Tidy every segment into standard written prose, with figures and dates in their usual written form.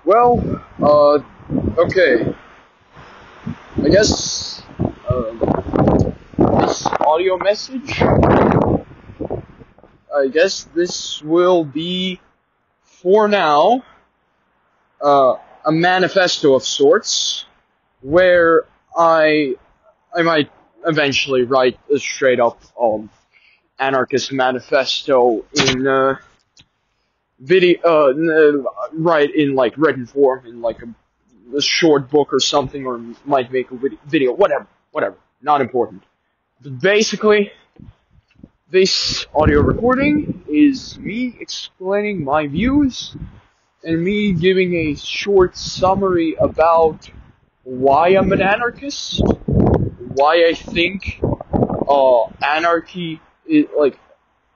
Well, okay. I guess this audio message, I guess this will be, for now, a manifesto of sorts, where I might eventually write a straight up anarchist manifesto in write in like written form in like a short book or something, or might make a video, whatever, not important. But basically, this audio recording is me explaining my views and me giving a short summary about why I'm an anarchist, why I think anarchy is like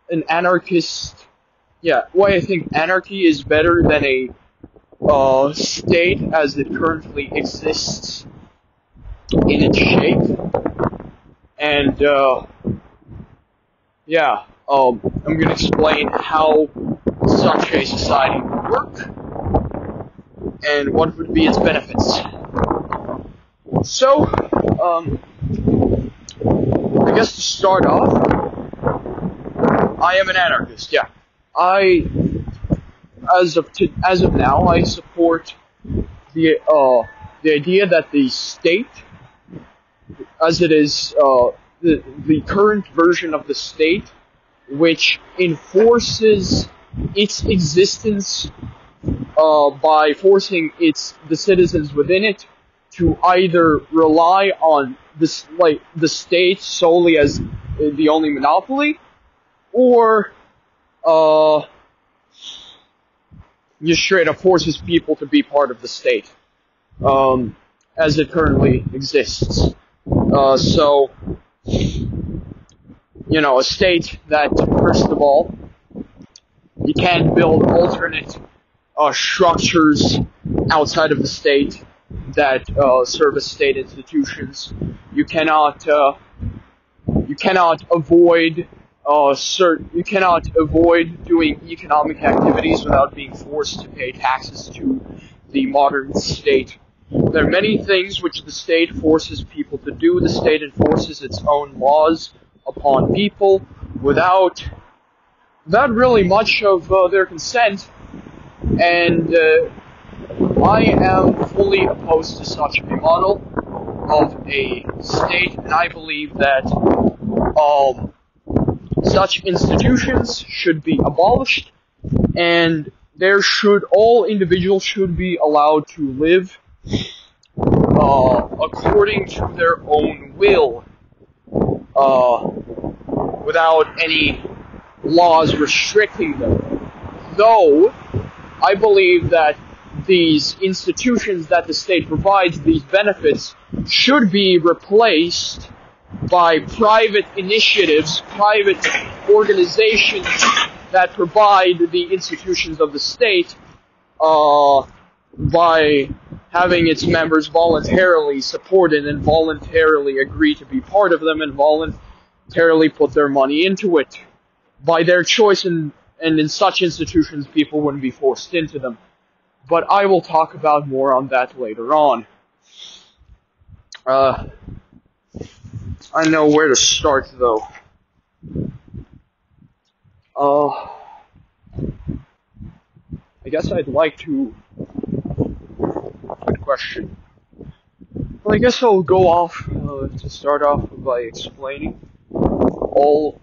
an anarchist. Yeah, why I think anarchy is better than a state as it currently exists in its shape. And yeah, I'm going to explain how such a society would work and what would be its benefits. So, I guess to start off, I am an anarchist. Yeah, as of now, I support the idea that the state, as it is, the current version of the state, which enforces its existence by forcing the citizens within it to either rely on the state solely as the only monopoly, or just straight up forces people to be part of the state as it currently exists. So, a state that, first of all, you can't build alternate structures outside of the state that serve as state institutions. You cannot avoid you cannot avoid doing economic activities without being forced to pay taxes to the modern state. There are many things which the state forces people to do. The state enforces its own laws upon people without really much of their consent, and I am fully opposed to such a model of a state, and I believe that such institutions should be abolished, and all individuals should be allowed to live according to their own will, without any laws restricting them. Though, I believe that these institutions that the state provides, these benefits, should be replaced by private initiatives, private organizations that provide the institutions of the state by having its members voluntarily support it and voluntarily agree to be part of them and voluntarily put their money into it by their choice, and in such institutions people wouldn't be forced into them. But I will talk about more on that later on. I know where to start, though. I guess I'd like to... Good question. Well, I guess I'll go off to start off by explaining all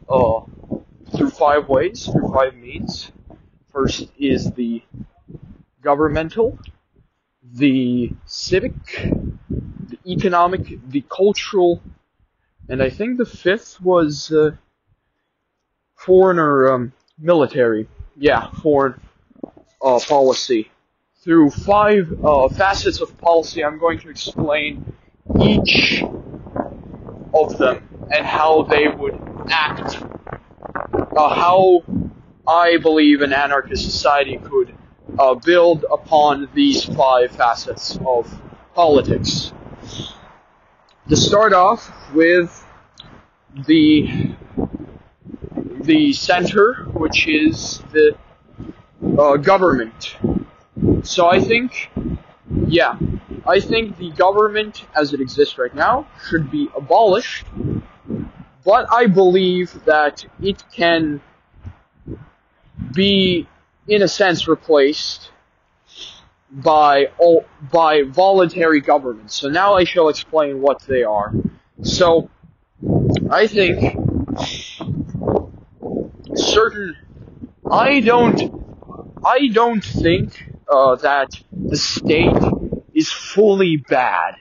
through 5 ways, through 5 means. First is the governmental, the civic, the economic, the cultural, and I think the 5th was foreign or military. Yeah, foreign policy. Through 5 facets of policy, I'm going to explain each of them and how they would act, how I believe an anarchist society could build upon these 5 facets of politics. To start off with the center, which is the government. So I think, yeah, I think the government as it exists right now should be abolished, but I believe that it can be, in a sense, replaced by voluntary governments. So now I shall explain what they are. So I think I don't think that the state is fully bad.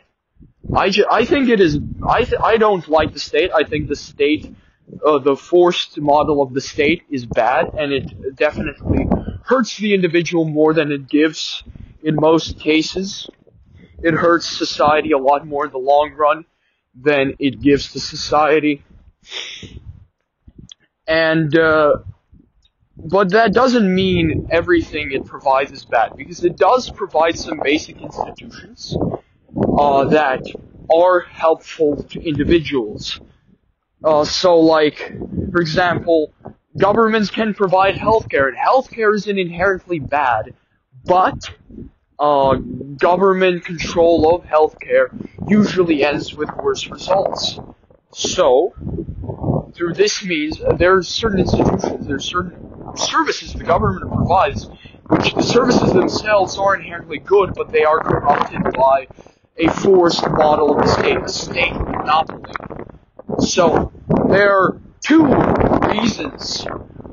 I think it is. I don't like the state. I think the state, the forced model of the state, is bad, and it definitely hurts the individual more than it gives. In most cases, it hurts society a lot more in the long run than it gives to society. And but that doesn't mean everything it provides is bad, because it does provide some basic institutions that are helpful to individuals. So, like, for example, governments can provide healthcare, and healthcare isn't inherently bad, but government control of healthcare usually ends with worse results. So, through this means, there are certain institutions, there are certain services the government provides, which the services themselves are inherently good, but they are corrupted by a forced model of the state, a state monopoly. So, there are two reasons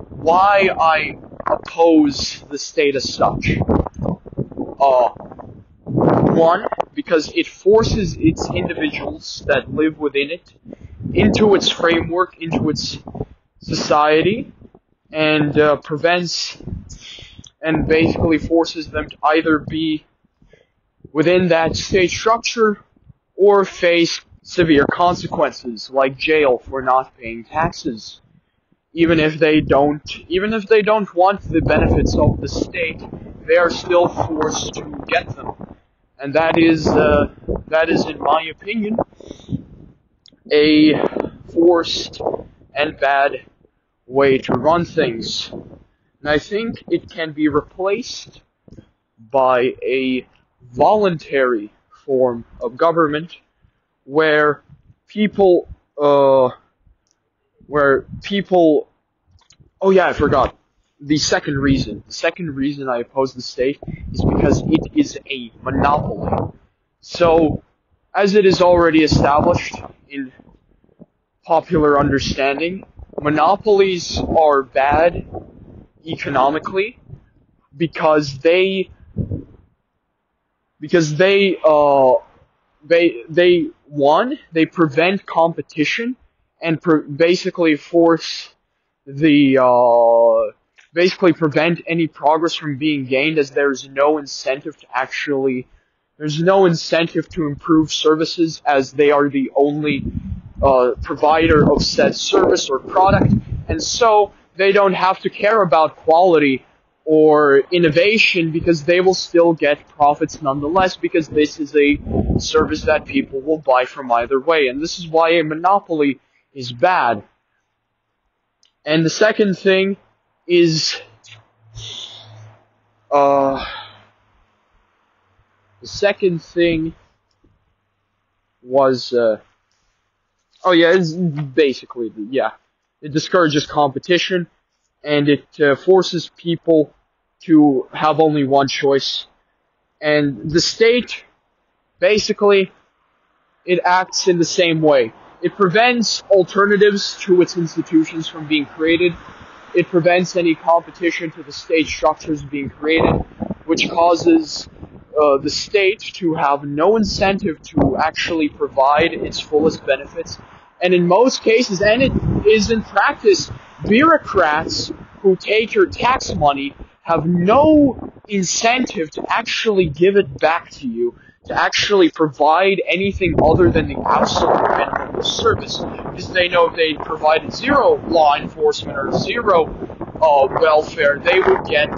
why I oppose the state as such. One, because it forces its individuals that live within it into its framework, into its society, and prevents and basically forces them to either be within that state structure or face severe consequences, like jail for not paying taxes. Even if they don't want the benefits of the state, they are still forced to get them. And that is, in my opinion, a forced and bad way to run things. And I think it can be replaced by a voluntary form of government where people, oh yeah, I forgot. The second reason I oppose the state is because it is a monopoly. So, as it is already established in popular understanding, monopolies are bad economically because they prevent competition and basically prevent any progress from being gained, as there's no incentive to improve services, as they are the only provider of said service or product, and so they don't have to care about quality or innovation because they will still get profits nonetheless, because this is a service that people will buy from either way, and this is why a monopoly is bad. And the second thing is it's basically, it discourages competition, and it forces people to have only one choice. And the state, basically, it acts in the same way. It prevents alternatives to its institutions from being created. It prevents any competition to the state structures being created, which causes the state to have no incentive to actually provide its fullest benefits. And in most cases, and it is in practice, bureaucrats who take your tax money have no incentive to actually give it back to you, to actually provide anything other than the absolute minimum of service, because they know if they provided zero law enforcement or zero welfare, they would get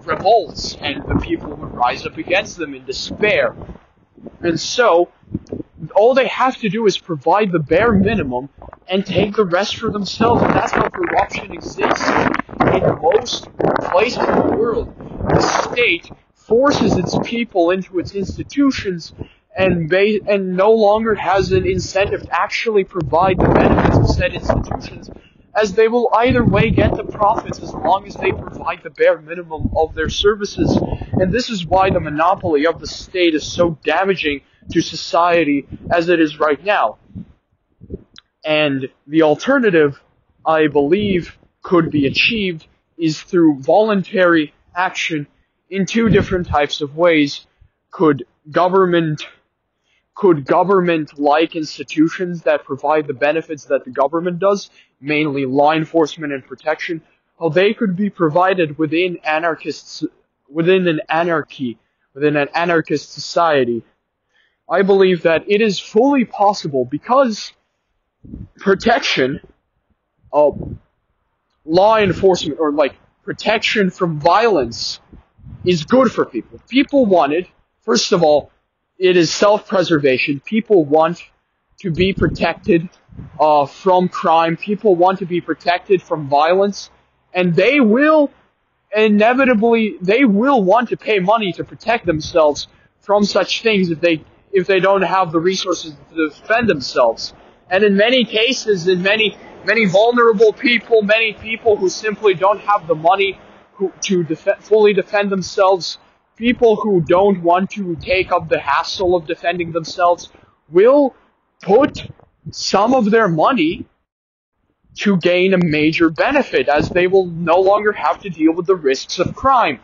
revolts, and the people would rise up against them in despair. And so, all they have to do is provide the bare minimum and take the rest for themselves, and that's how corruption exists in most places in the world. The state forces its people into its institutions and no longer has an incentive to actually provide the benefits of said institutions, as they will either way get the profits as long as they provide the bare minimum of their services. And this is why the monopoly of the state is so damaging to society as it is right now. And the alternative, I believe, could be achieved is through voluntary action in two different types of ways. Could government-like institutions that provide the benefits that the government does, mainly law enforcement and protection, they could be provided within an anarchist society. I believe that it is fully possible because protection, law enforcement, or like protection from violence is good for people. People want it. First of all, it is self-preservation. People want to be protected from crime. People want to be protected from violence. And they will want to pay money to protect themselves from such things if they don't have the resources to defend themselves. And in many cases, in many vulnerable people, many people who simply don't have the money to fully defend themselves, people who don't want to take up the hassle of defending themselves, will put some of their money to gain a major benefit, as they will no longer have to deal with the risks of crime.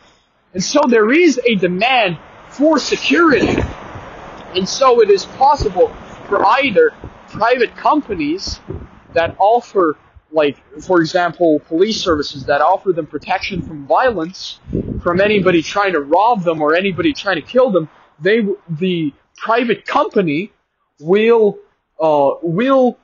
And so there is a demand for security. And so it is possible for either private companies that offer, like, for example, police services that offer them protection from violence, from anybody trying to rob them or anybody trying to kill them, the private company will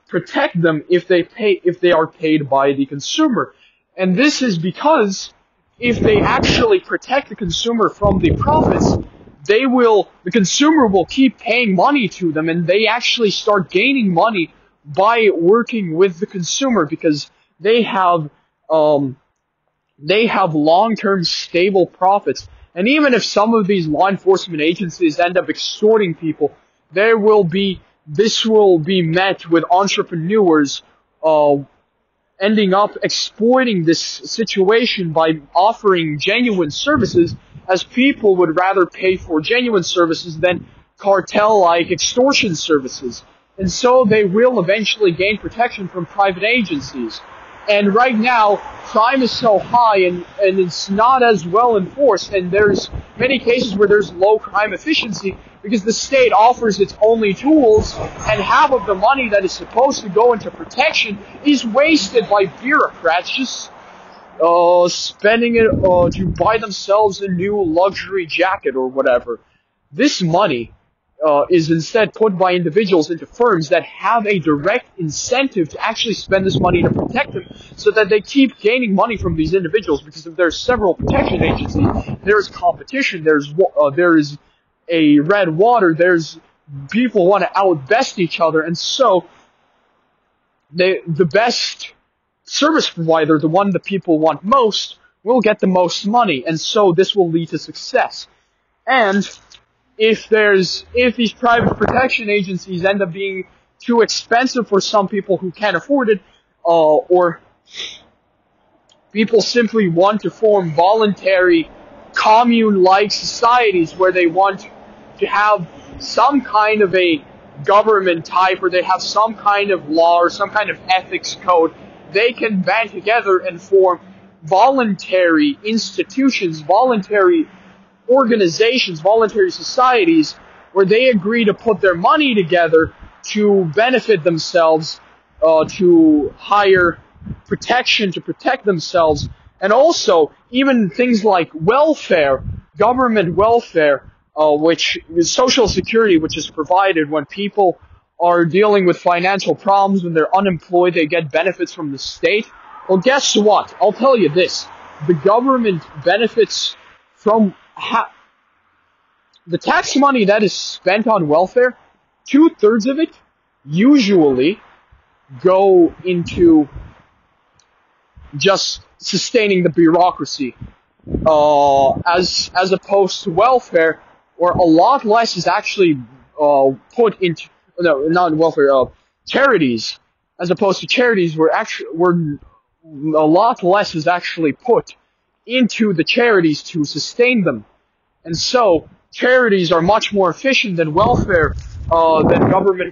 protect them if they are paid by the consumer. And this is because if they actually protect the consumer from the profits, the consumer will keep paying money to them, and they actually start gaining money by working with the consumer because they have long-term stable profits. And even if some of these law enforcement agencies end up extorting people, this will be met with entrepreneurs ending up exploiting this situation by offering genuine services, as people would rather pay for genuine services than cartel-like extortion services. And so they will eventually gain protection from private agencies. And right now, crime is so high and it's not as well enforced, and there's many cases where there's low crime efficiency because the state offers its only tools, and half of the money that is supposed to go into protection is wasted by bureaucrats just spending it to buy themselves a new luxury jacket or whatever. This money is instead put by individuals into firms that have a direct incentive to actually spend this money to protect them, so that they keep gaining money from these individuals. Because if there's several protection agencies, there's competition, there's a red water, there's people want to outbest each other, and so the best service provider, the one the people want most, will get the most money, and so this will lead to success. And if these private protection agencies end up being too expensive for some people who can't afford it, or people simply want to form voluntary commune-like societies where they want to have some kind of a government type, or they have some kind of law or some kind of ethics code, they can band together and form voluntary institutions, voluntary organizations, voluntary societies, where they agree to put their money together to benefit themselves, to hire protection to protect themselves, and also even things like welfare, government welfare, which is social security, which is provided when people are dealing with financial problems, when they're unemployed, they get benefits from the state. Well, guess what? I'll tell you this. The government benefits from the tax money that is spent on welfare, 2/3 of it usually go into just sustaining the bureaucracy. as opposed to welfare, where a lot less is actually put into not welfare charities, as opposed to charities where a lot less is actually put into the charities to sustain them. And so charities are much more efficient than government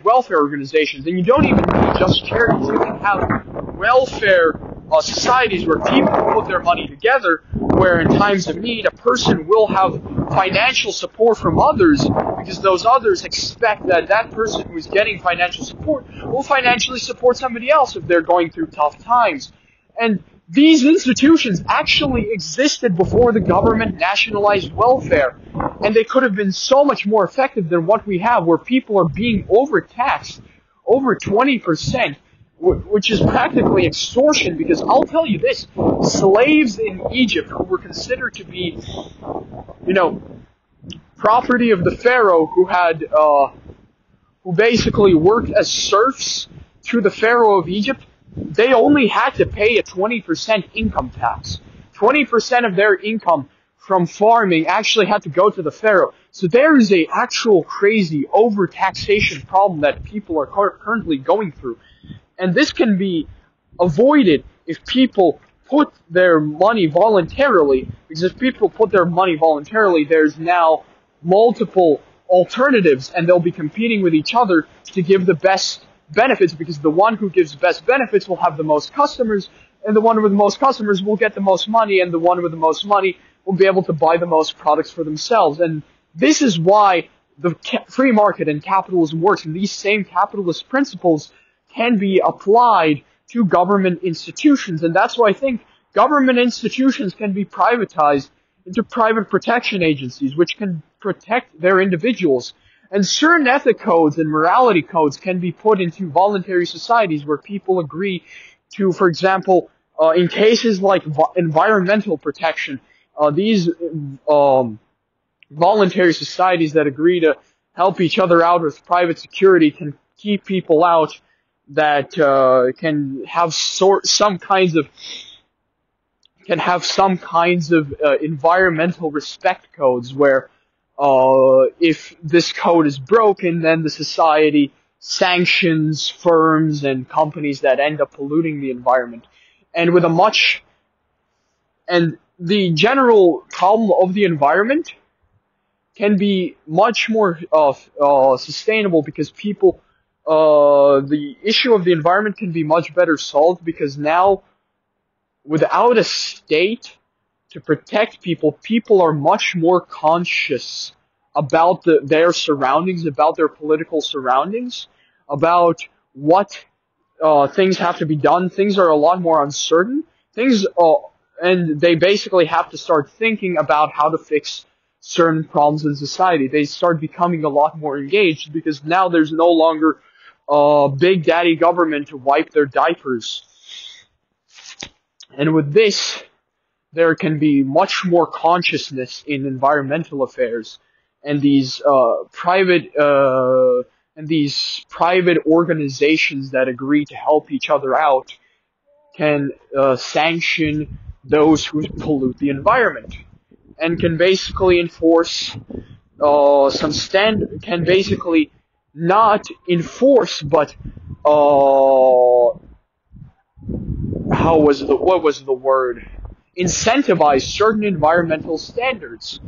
welfare organizations. And you don't even need just charities. You can have welfare societies where people put their money together, where in times of need a person will have financial support from others, because those others expect that that person who is getting financial support will financially support somebody else if they're going through tough times. And these institutions actually existed before the government nationalized welfare, and they could have been so much more effective than what we have, where people are being overtaxed over 20%, which is practically extortion, because I'll tell you this, slaves in Egypt who were considered to be, property of the pharaoh, who basically worked as serfs to the pharaoh of Egypt, they only had to pay a 20% income tax. 20% of their income from farming actually had to go to the pharaoh. So there is a actual crazy overtaxation problem that people are currently going through. And this can be avoided if people put their money voluntarily, because if people put their money voluntarily, there's now multiple alternatives, and they'll be competing with each other to give the best benefits, because the one who gives best benefits will have the most customers, and the one with the most customers will get the most money, and the one with the most money will be able to buy the most products for themselves. And this is why the free market and capitalism works, and these same capitalist principles can be applied to government institutions. And that's why I think government institutions can be privatized into private protection agencies, which can protect their individuals. And certain ethic codes and morality codes can be put into voluntary societies where people agree to, for example, in cases like environmental protection, these voluntary societies that agree to help each other out with private security can keep people out that can have some kinds of environmental respect codes, where if this code is broken, then the society sanctions firms and companies that end up polluting the environment. And the general problem of the environment can be much more sustainable, because the issue of the environment can be much better solved, because now, without a state to protect people, people are much more conscious about their surroundings, about their political surroundings, about what things have to be done. Things are a lot more uncertain. And they basically have to start thinking about how to fix certain problems in society. They start becoming a lot more engaged, because now there's no longer big daddy government to wipe their diapers. And with this, there can be much more consciousness in environmental affairs, and these private organizations that agree to help each other out can sanction those who pollute the environment, and can basically enforce can basically not enforce, but incentivize certain environmental standards.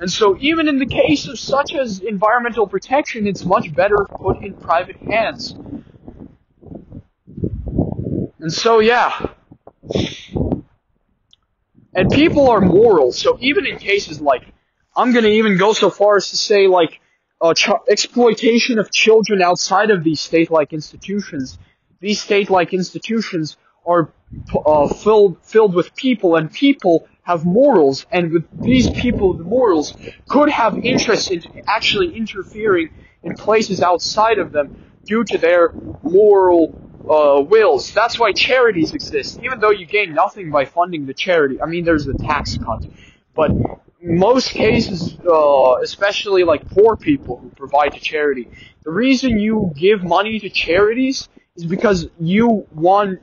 And so even in the case of such as environmental protection, it's much better put in private hands. And so, yeah. And people are moral, so even in cases like, I'm going to even go so far as to say, like, exploitation of children outside of these state-like institutions. These state-like institutions are filled with people, and people have morals, and with these people with morals could have interest in actually interfering in places outside of them due to their moral wills. That's why charities exist, even though you gain nothing by funding the charity. I mean, there's a tax cut, but in most cases, especially like poor people who provide to charity, the reason you give money to charities is because you want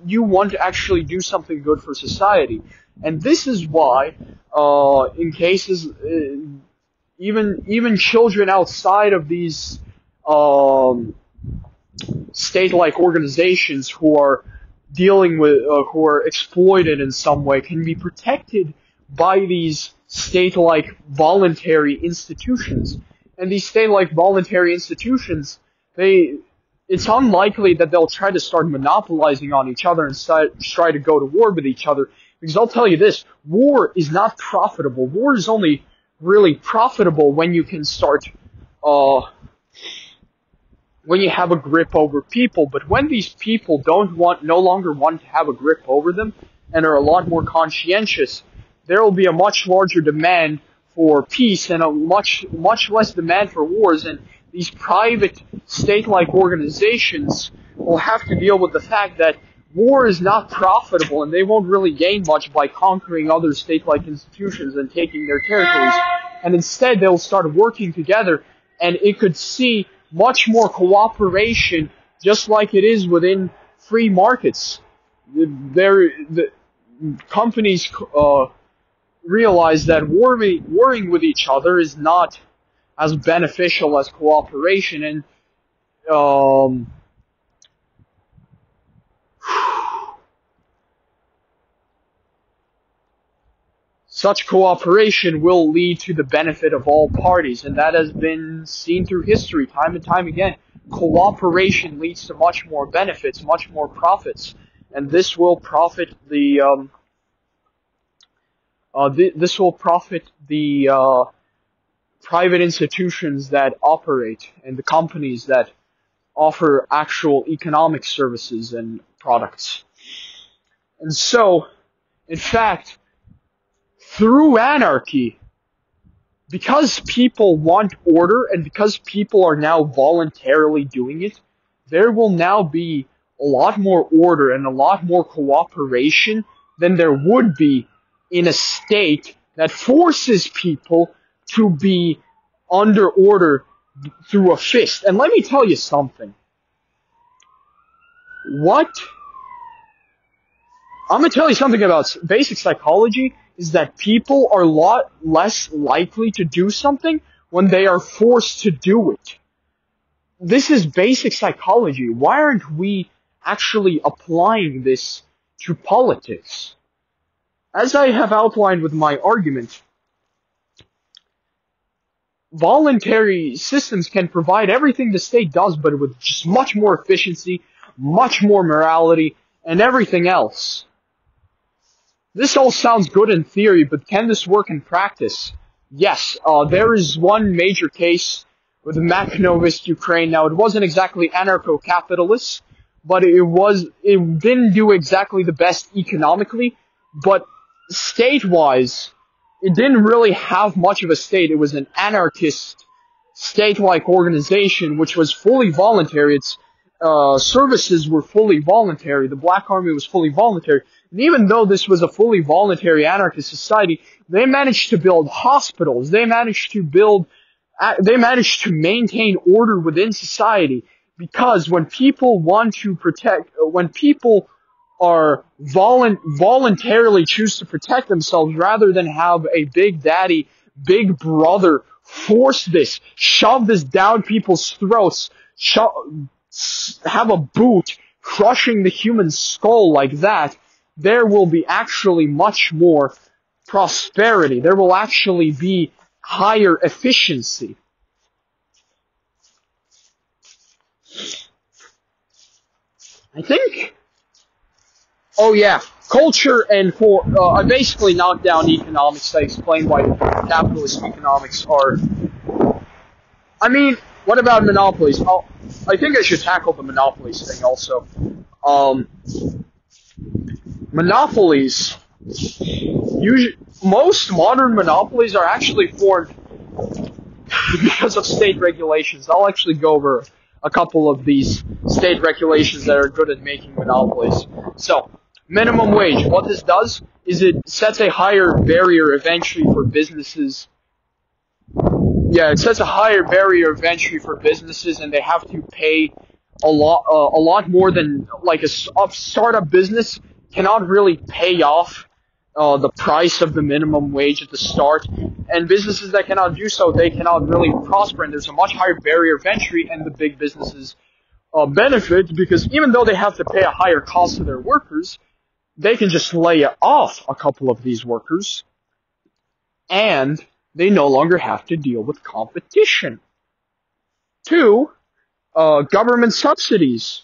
to actually do something good for society. And this is why, in cases, even children outside of these state-like organizations who are dealing with, who are exploited in some way, can be protected by these state-like voluntary institutions. And these state-like voluntary institutions, it's unlikely that they'll try to start monopolizing on each other and try to go to war with each other. Because I'll tell you this, war is not profitable. War is only really profitable when you can start, when you have a grip over people. But when these people no longer want to have a grip over them and are a lot more conscientious, there will be a much larger demand for peace and a much less demand for wars. And these private state-like organizations will have to deal with the fact that war is not profitable, and they won't really gain much by conquering other state-like institutions and taking their territories. And instead, they'll start working together, and it could see much more cooperation, just like it is within free markets. The companies realize that warring with each other is not as beneficial as cooperation, and such cooperation will lead to the benefit of all parties, and that has been seen through history time and time again. Cooperation leads to much more benefits, much more profits, and this will profit the private institutions that operate and the companies that offer actual economic services and products. And so, in fact, through anarchy, because people want order and because people are now voluntarily doing it, there will now be a lot more order and a lot more cooperation than there would be in a state that forces people to be under order through a fist. And let me tell you something. I'm going to tell you something about basic psychology, is that people are a lot less likely to do something when they are forced to do it. This is basic psychology. Why aren't we actually applying this to politics? As I have outlined with my argument, voluntary systems can provide everything the state does, but with just much more efficiency, much more morality, and everything else. This all sounds good in theory, but can this work in practice? Yes, there is one major case with the Maknovist Ukraine. Now, it wasn't exactly anarcho-capitalist, but it didn't do exactly the best economically, but state-wise, it didn't really have much of a state. It was an anarchist, state-like organization, which was fully voluntary. Its services were fully voluntary. The Black Army was fully voluntary. And even though this was a fully voluntary anarchist society, they managed to build hospitals. They managed to maintain order within society. Because when people want to protect, when people are voluntarily choose to protect themselves rather than have a big daddy, big brother force this, shove this down people's throats, have a boot crushing the human skull like that, there will be actually much more prosperity. There will actually be higher efficiency. I think... Oh yeah, culture and I basically knocked down economics. I explained why capitalist economics are... I mean, what about monopolies? I think I should tackle the monopolies thing also. Monopolies, most modern monopolies are actually formed because of state regulations. I'll actually go over a couple of these state regulations that are good at making monopolies. So, minimum wage, what this does is it sets a higher barrier of entry for businesses. Yeah, it sets a higher barrier of entry for businesses, and they have to pay a lot more than like a startup business cannot really pay off the price of the minimum wage at the start, and businesses that cannot do so, they cannot really prosper, and there's a much higher barrier of entry, and the big businesses benefit because even though they have to pay a higher cost to their workers, they can just lay off a couple of these workers, and they no longer have to deal with competition. 2, government subsidies.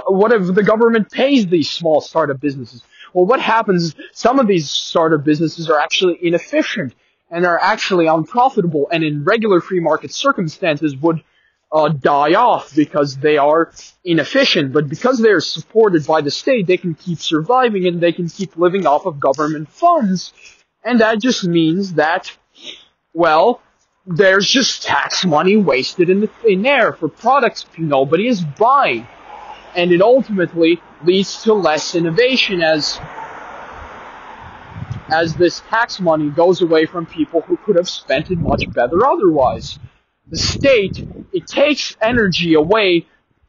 What if the government pays these small startup businesses? Well, what happens is some of these startup businesses are actually inefficient and are actually unprofitable, and in regular free market circumstances would die off because they are inefficient. But because they are supported by the state, they can keep surviving and they can keep living off of government funds. And that just means that, well, there's just tax money wasted in the thin air for products nobody is buying. And it ultimately leads to less innovation as this tax money goes away from people who could have spent it much better otherwise. The state, it takes energy away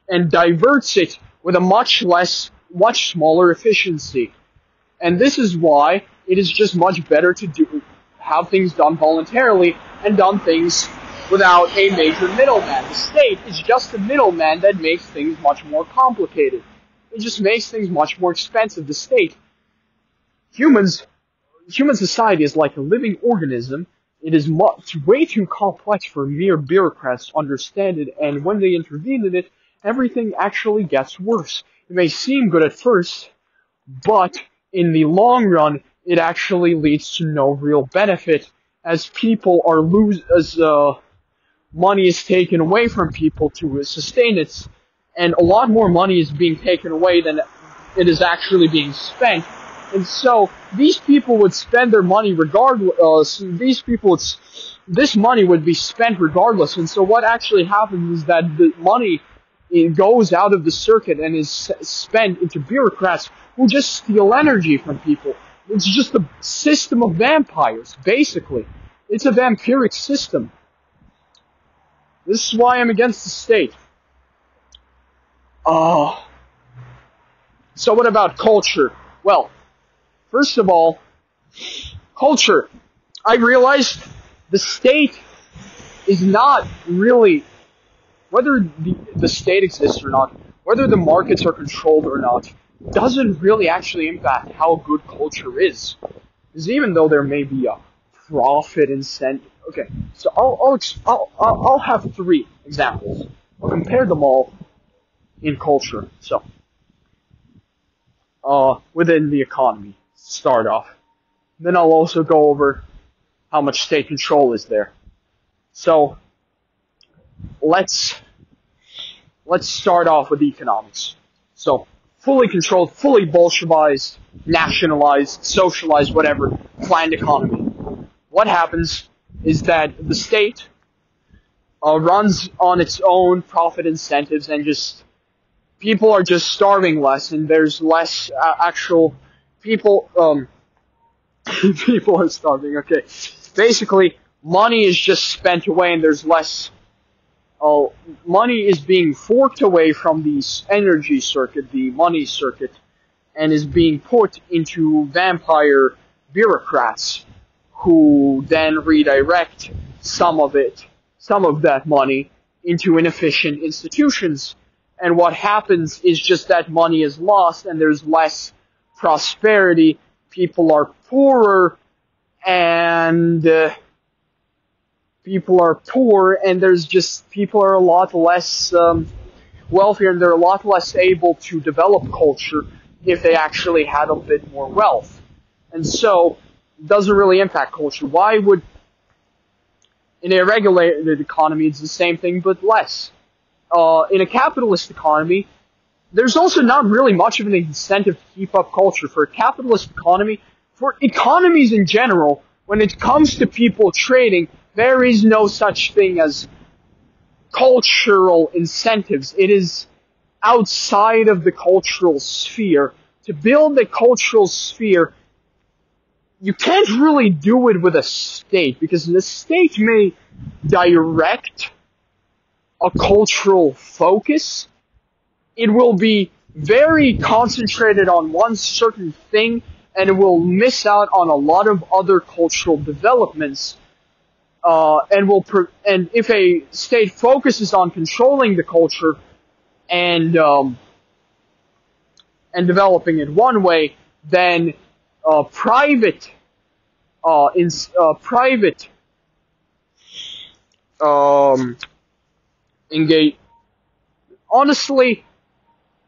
and diverts it with a much smaller efficiency. And this is why it is just much better to have things done voluntarily and done things without a major middleman. The state is just a middleman that makes things much more complicated. It just makes things much more expensive. The state, human society is like a living organism. It is way too complex for mere bureaucrats to understand it, and when they intervene in it, everything actually gets worse. It may seem good at first, but in the long run, it actually leads to no real benefit, as people are money is taken away from people to sustain it, and a lot more money is being taken away than it is actually being spent. And so these people would spend their money regardless. This money would be spent regardless. And so what actually happens is that the money goes out of the circuit and is spent into bureaucrats who just steal energy from people. It's just a system of vampires, basically. It's a vampiric system. This is why I'm against the state. So what about culture? Well, first of all, culture. I realized the state is not really, whether the state exists or not, whether the markets are controlled or not, doesn't really actually impact how good culture is. Because even though there may be a profit incentive, okay, so I'll have 3 examples. I'll compare them all in culture. So, within the economy, start off. Then I'll also go over how much state control is there. So, let's start off with economics. So, fully controlled, fully Bolshevized, nationalized, socialized, whatever, planned economy. What happens is that the state runs on its own profit incentives, and just people are just starving less, and there's less actual people. People are starving. Okay, basically, money is just spent away, and there's less. Money is being forked away from the energy circuit, the money circuit, and is being put into vampire bureaucrats, who then redirect some of that money into inefficient institutions. And what happens is just that money is lost and there's less prosperity. People are poorer and people are a lot less wealthier, and they're a lot less able to develop culture if they actually had a bit more wealth. And so, it doesn't really impact culture. Why would, in a regulated economy, it's the same thing but less. In a capitalist economy, there's also not really much of an incentive to keep up culture. For a capitalist economy, for economies in general, when it comes to people trading, there is no such thing as cultural incentives. It is outside of the cultural sphere. To build a cultural sphere, you can't really do it with a state, because the state may direct a cultural focus. It will be very concentrated on one certain thing, and it will miss out on a lot of other cultural developments. And if a state focuses on controlling the culture and developing it one way, then private engage. Honestly,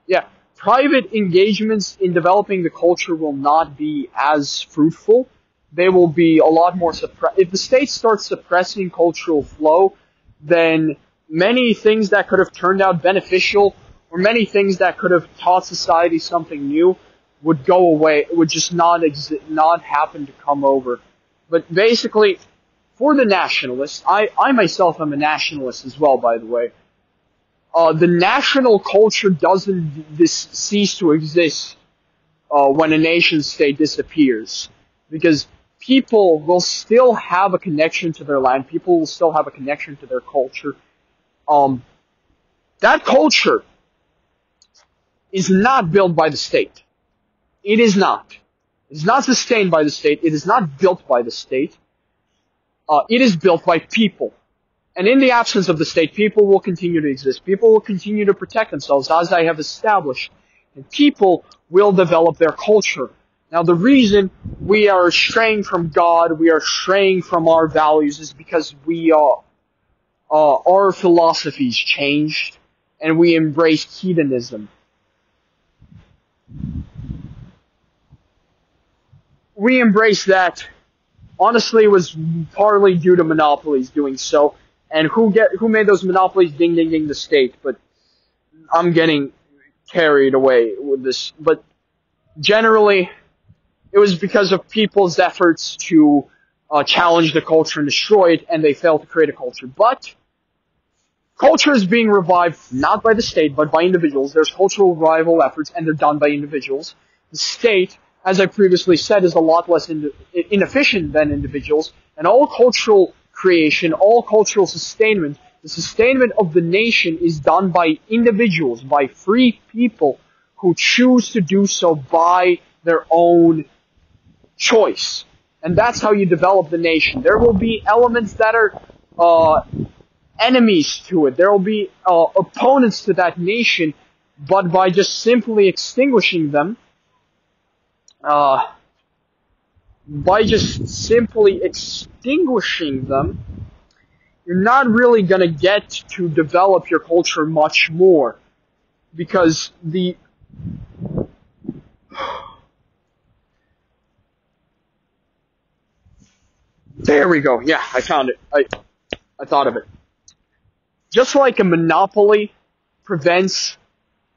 yeah, private engagements in developing the culture will not be as fruitful. They will be a lot more if the state starts suppressing cultural flow, then many things that could have turned out beneficial, or many things that could have taught society something new, would go away. It would just not happen to come over. But basically, for the nationalists, I myself am a nationalist as well, by the way. The national culture doesn't cease to exist when a nation state disappears, because people will still have a connection to their land. People will still have a connection to their culture. That culture is not built by the state. It is not. It is not sustained by the state. It is not built by the state. It is built by people. And in the absence of the state, people will continue to exist. People will continue to protect themselves, as I have established. And people will develop their culture. Now, the reason we are straying from God, we are straying from our values, is because our philosophies changed, and we embraced hedonism. We embraced that. Honestly, it was partly due to monopolies doing so. And who made those monopolies? Ding, ding, ding, the state. But I'm getting carried away with this. But generally, it was because of people's efforts to challenge the culture and destroy it, and they failed to create a culture. But culture is being revived not by the state, but by individuals. There's cultural revival efforts, and they're done by individuals. The state, as I previously said, is a lot less inefficient than individuals, and all cultural creation, all cultural sustainment, the sustainment of the nation is done by individuals, by free people who choose to do so by their own choice. And that's how you develop the nation. There will be elements that are enemies to it. There will be opponents to that nation, but by just simply extinguishing them, you're not really going to get to develop your culture much more. Because there we go. Yeah, I found it. I thought of it. Just like a monopoly prevents,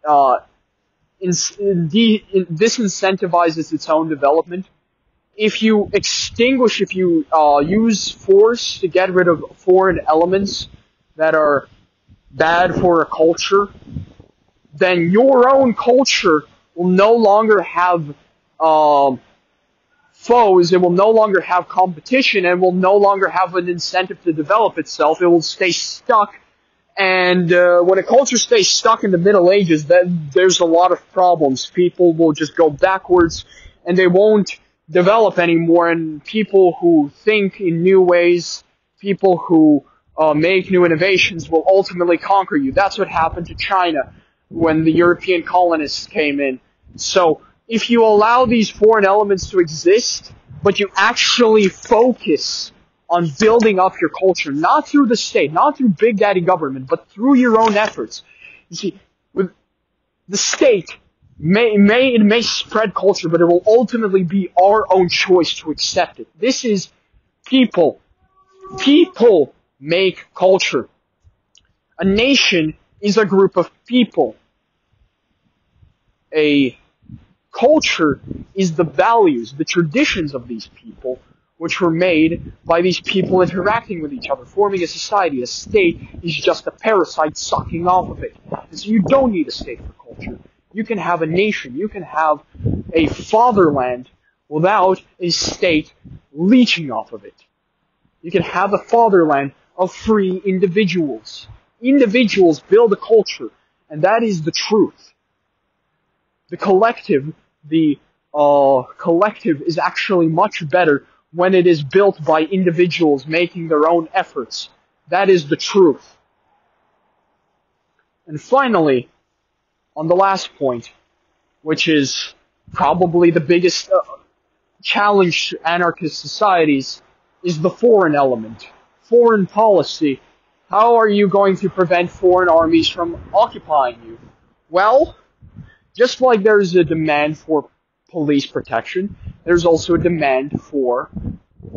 disincentivizes its own development, if you use force to get rid of foreign elements that are bad for a culture, then your own culture will no longer have foes, it will no longer have competition, and will no longer have an incentive to develop itself. It will stay stuck, and when a culture stays stuck in the Middle Ages, then there's a lot of problems. People will just go backwards, and they won't develop anymore, and people who think in new ways, people who make new innovations will ultimately conquer you. That's what happened to China when the European colonists came in. So, if you allow these foreign elements to exist, but you actually focus on building up your culture, not through the state, not through Big Daddy government, but through your own efforts. You see, with the state, it may spread culture, but it will ultimately be our own choice to accept it. This is people. People make culture. A nation is a group of people. A culture is the values, the traditions of these people, which were made by these people interacting with each other, forming a society. A state is just a parasite sucking off of it. And so you don't need a state for culture. You can have a nation, you can have a fatherland without a state leeching off of it. You can have a fatherland of free individuals. Individuals build a culture, and that is the truth. The collective is actually much better when it is built by individuals making their own efforts. That is the truth. And finally, on the last point, which is probably the biggest challenge to anarchist societies, is the foreign element. Foreign policy. How are you going to prevent foreign armies from occupying you? Well, just like there's a demand for police protection, there's also a demand for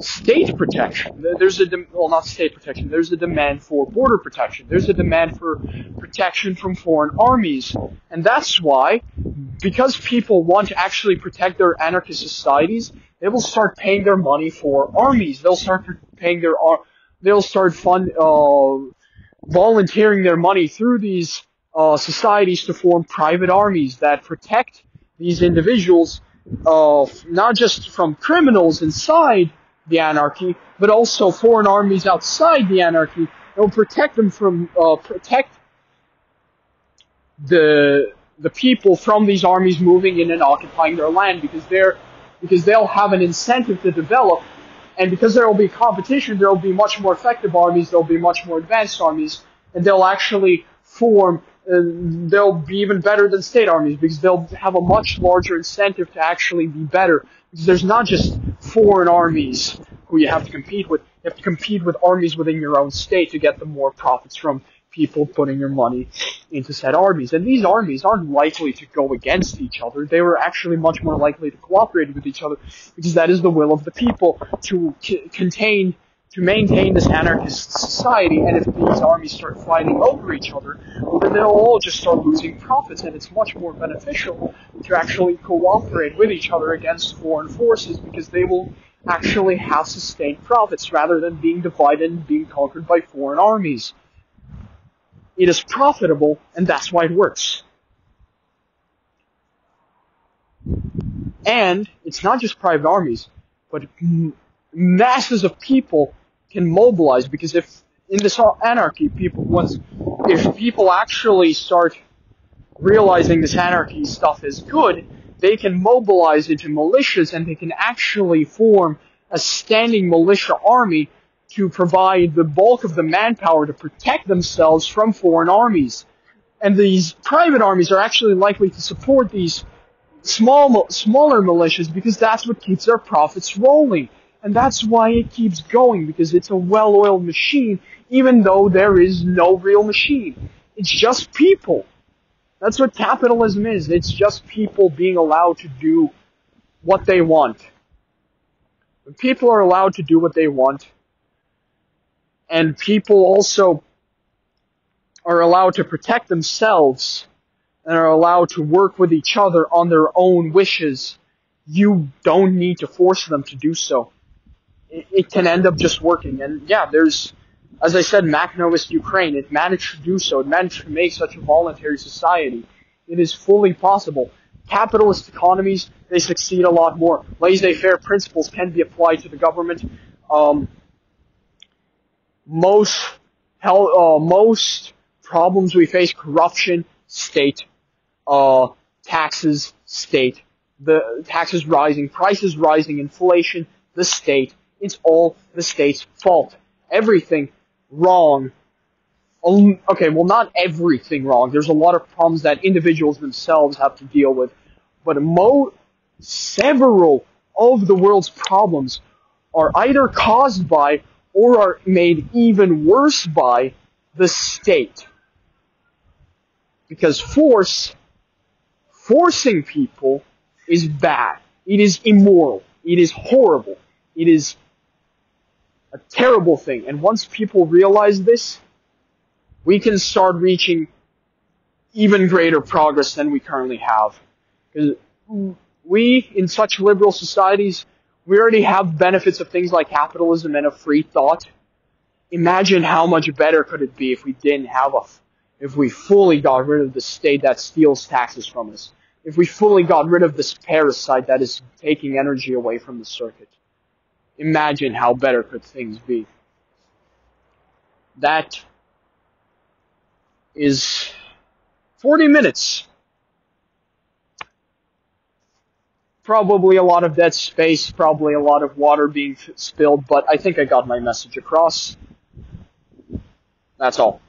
state protection. Not state protection, there's a demand for border protection. There's a demand for protection from foreign armies. And that's why, because people want to actually protect their anarchist societies, they will start paying their money for armies. They'll start volunteering their money through these societies to form private armies that protect these individuals, not just from criminals inside the anarchy, but also foreign armies outside the anarchy. They'll protect them from protect the people from these armies moving in and occupying their land, because they'll have an incentive to develop, and because there will be competition, there will be much more effective armies, there will be much more advanced armies, and they'll actually form. They'll be even better than state armies, because they'll have a much larger incentive to actually be better. Because there's not just foreign armies who you have to compete with. You have to compete with armies within your own state to get the more profits from people putting your money into said armies. And these armies aren't likely to go against each other. They were actually much more likely to cooperate with each other, because that is the will of the people to maintain this anarchist society. And if these armies start fighting over each other, well, then they'll all just start losing profits, and it's much more beneficial to actually cooperate with each other against foreign forces, because they will actually have sustained profits rather than being divided and being conquered by foreign armies. It is profitable, and that's why it works. And it's not just private armies, but masses of people can mobilize, because if in this anarchy, if people actually start realizing this anarchy stuff is good, they can mobilize into militias, and they can actually form a standing militia army to provide the bulk of the manpower to protect themselves from foreign armies. And these private armies are actually likely to support these smaller militias, because that's what keeps their profits rolling. And that's why it keeps going, because it's a well-oiled machine, even though there is no real machine. It's just people. That's what capitalism is. It's just people being allowed to do what they want. When people are allowed to do what they want, and people also are allowed to protect themselves, and are allowed to work with each other on their own wishes, you don't need to force them to do so. It can end up just working. And yeah, there's, as I said, Makhnovist Ukraine. It managed to do so. It managed to make such a voluntary society. It is fully possible. Capitalist economies, they succeed a lot more. Laissez-faire principles can be applied to the government. Most problems we face, corruption, state, taxes, state, the taxes rising, prices rising, inflation, the state. It's all the state's fault. Everything wrong. Okay, well, not everything wrong. There's a lot of problems that individuals themselves have to deal with. But several of the world's problems are either caused by or are made even worse by the state. Because forcing people is bad. It is immoral. It is horrible. It is a terrible thing. And once people realize this, we can start reaching even greater progress than we currently have. Because we, in such liberal societies, we already have benefits of things like capitalism and of free thought. Imagine how much better could it be if we if we fully got rid of the state that steals taxes from us. If we fully got rid of this parasite that is taking energy away from the circuit. Imagine how better could things be. That is 40 minutes. Probably a lot of dead space, probably a lot of water being spilled, but I think I got my message across. That's all.